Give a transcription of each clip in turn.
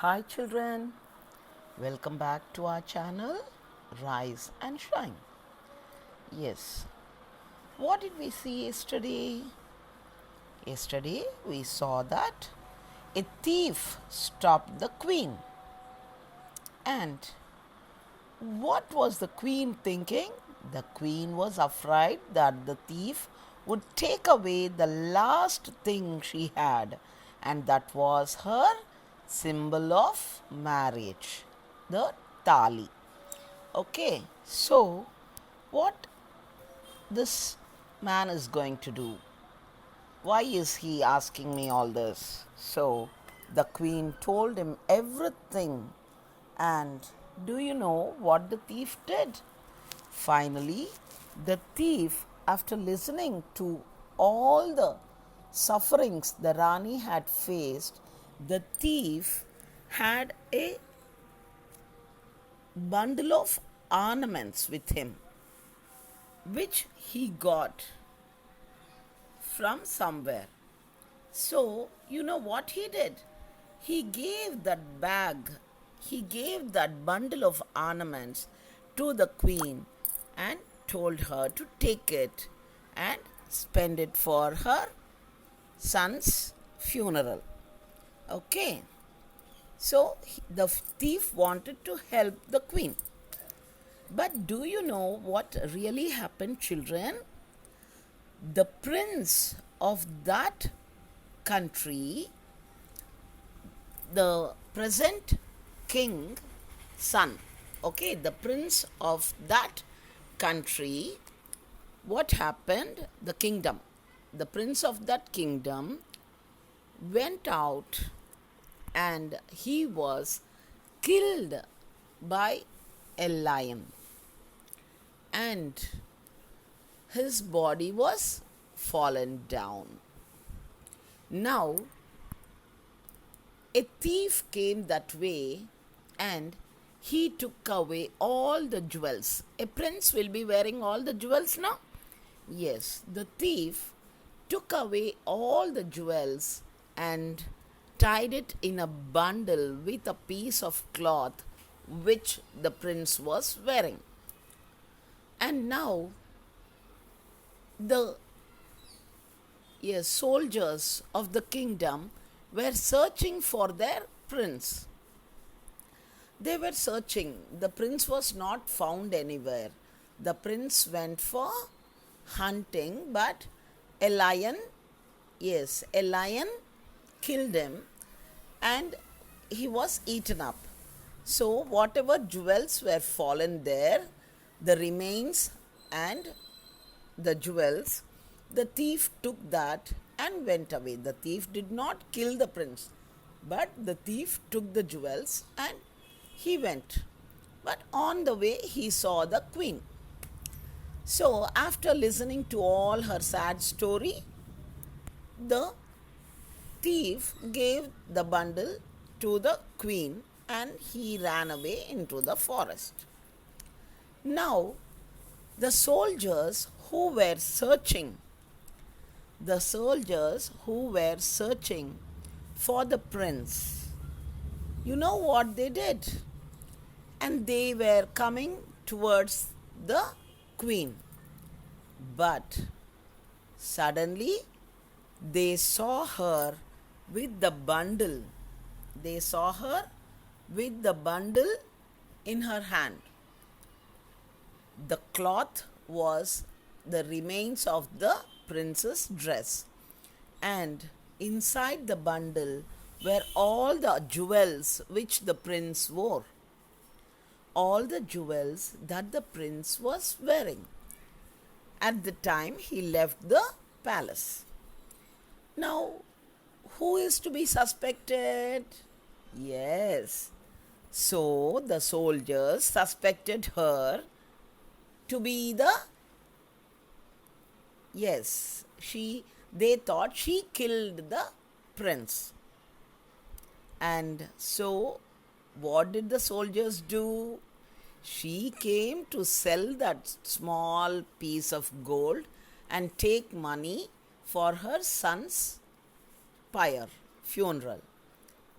Hi children, welcome back to our channel Rise and Shine. Yes, what did we see yesterday? Yesterday we saw that a thief stopped the queen. And what was the queen thinking? The queen was afraid that the thief would take away the last thing she had, and that was her symbol of marriage, the tali. Okay, so what this man is going to do? Why is he asking me all this? So the queen told him everything. And do you know what the thief did? Finally, the thief, after listening to all the sufferings the Rani had faced, the thief had a bundle of ornaments with him, which he got from somewhere. So, you know what he did? He gave that bag, he gave that bundle of ornaments to the queen and told her to take it and spend it for her son's funeral. Okay. So, the thief wanted to help the queen. But do you know what really happened, children? The prince of that country, the present king son, okay, the prince of that country, what happened? The prince of that kingdom went out and he was killed by a lion, and his body was fallen down. Now, a thief came that way and he took away all the jewels. A prince will be wearing all the jewels now? Yes, the thief took away all the jewels and tied it in a bundle with a piece of cloth which the prince was wearing. And now the soldiers of the kingdom were searching for their prince. They were searching. The prince was not found anywhere. The prince went for hunting, but a lion, a lion killed him and he was eaten up. So, whatever jewels were fallen there, the remains and the jewels, the thief took that and went away. The thief did not kill the prince, but the thief took the jewels and he went. But on the way, he saw the queen. So, after listening to all her sad story, the thief gave the bundle to the queen and he ran away into the forest. Now, the soldiers who were searching, for the prince, you know what they did? And they were coming towards the queen. But suddenly they saw her with the bundle. They saw her with the bundle in her hand. The cloth was the remains of the prince's dress, and inside the bundle were all the jewels which the prince wore. All the jewels that the prince was wearing at the time he left the palace. Now, who is to be suspected? Yes. So the soldiers suspected her to be the, they thought she killed the prince. And so what did the soldiers do? She came to sell that small piece of gold and take money for her son's funeral.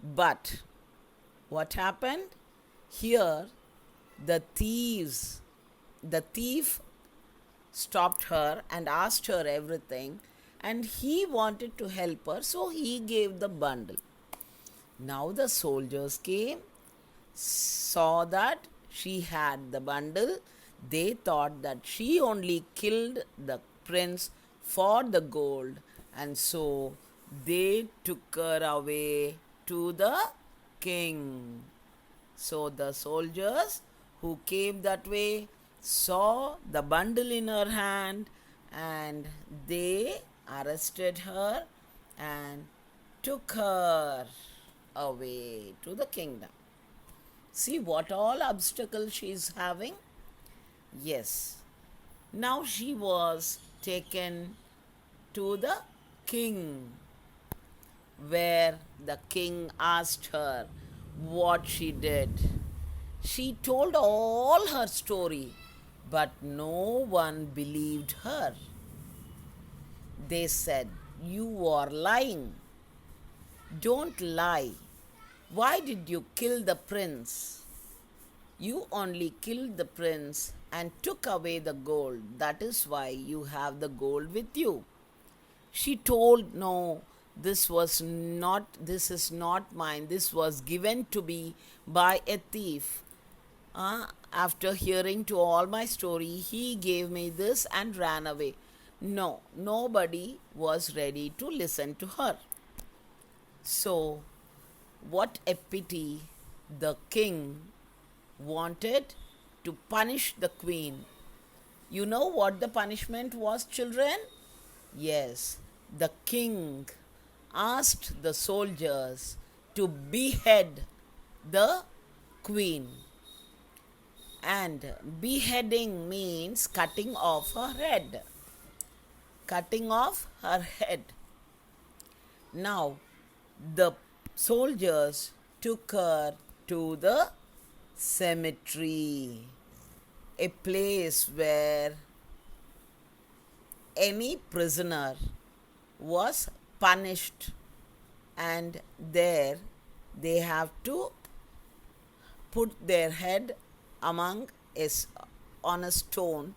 But What happened? Here, the thief stopped her and asked her everything, and he wanted to help her, so he gave the bundle. Now the soldiers came, saw that she had the bundle. They thought that she only killed the prince for the gold, and so they took her away to the king. So the soldiers who came that way saw the bundle in her hand, and they arrested her and took her away to the kingdom. See what all obstacles she is having? Yes. Now she was taken to the king, where the king asked her what she did. She told all her story, but no one believed her. They said, "You are lying. Don't lie. Why did you kill the prince? You only killed the prince and took away the gold. That is why you have the gold with you." She told, "No, this is not mine. This was given to me by a thief. After hearing to all my story, he gave me this and ran away." No, nobody was ready to listen to her. So, what a pity, the king wanted to punish the queen. You know what the punishment was, children? Yes, the king asked the soldiers to behead the queen. And beheading means cutting off her head. Cutting off her head. Now, the soldiers took her to the cemetery, a place where any prisoner was punished, and there they have to put their head on a stone,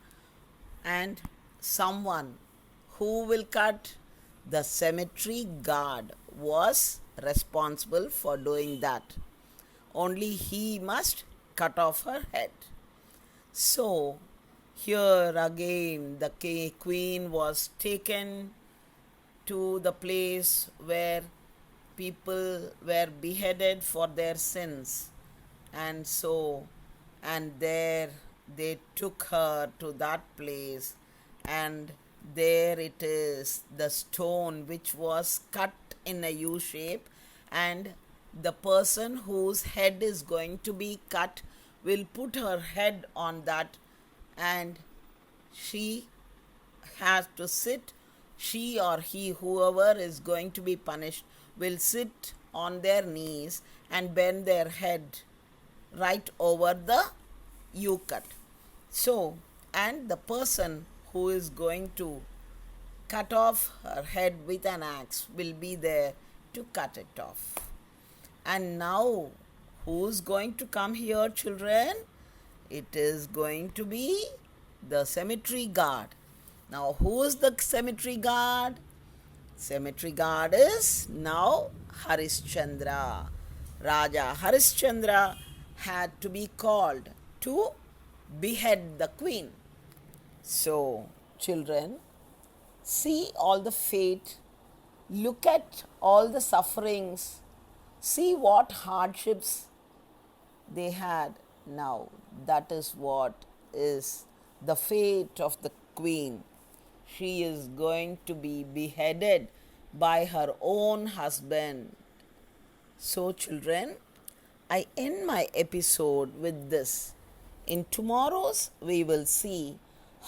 and someone who will cut, the cemetery guard was responsible for doing that. Only he must cut off her head. So, here again the queen was taken to the place where people were beheaded for their sins. And there they took her to that place, and there it is, the stone which was cut in a U shape, and the person whose head is going to be cut will put her head on that, and she has to sit, she or he, whoever is going to be punished, will sit on their knees and bend their head right over the U cut. So, and the person who is going to cut off her head with an axe will be there to cut it off. And now, who's going to come here, children? It is going to be the cemetery guard. Now, who is the cemetery guard? Cemetery guard is now Harishchandra. Raja Harishchandra had to be called to behead the queen. So, children, see all the fate, look at all the sufferings, see what hardships they had. Now, that is what is the fate of the queen. She is going to be beheaded by her own husband. So, children, I end my episode with this. In tomorrow's, we will see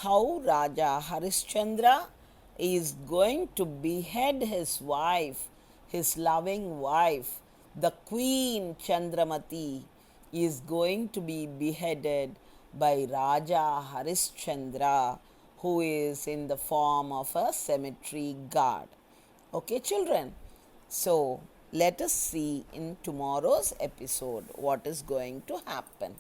how Raja Harishchandra is going to behead his wife, his loving wife, the Queen Chandramati is going to be beheaded by Raja Harishchandra, who is in the form of a cemetery guard. Okay, children? So, Let us see in tomorrow's episode what is going to happen.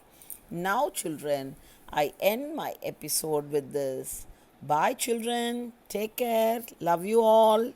Now, children, I end my episode with this. Bye, children. Take care. Love you all.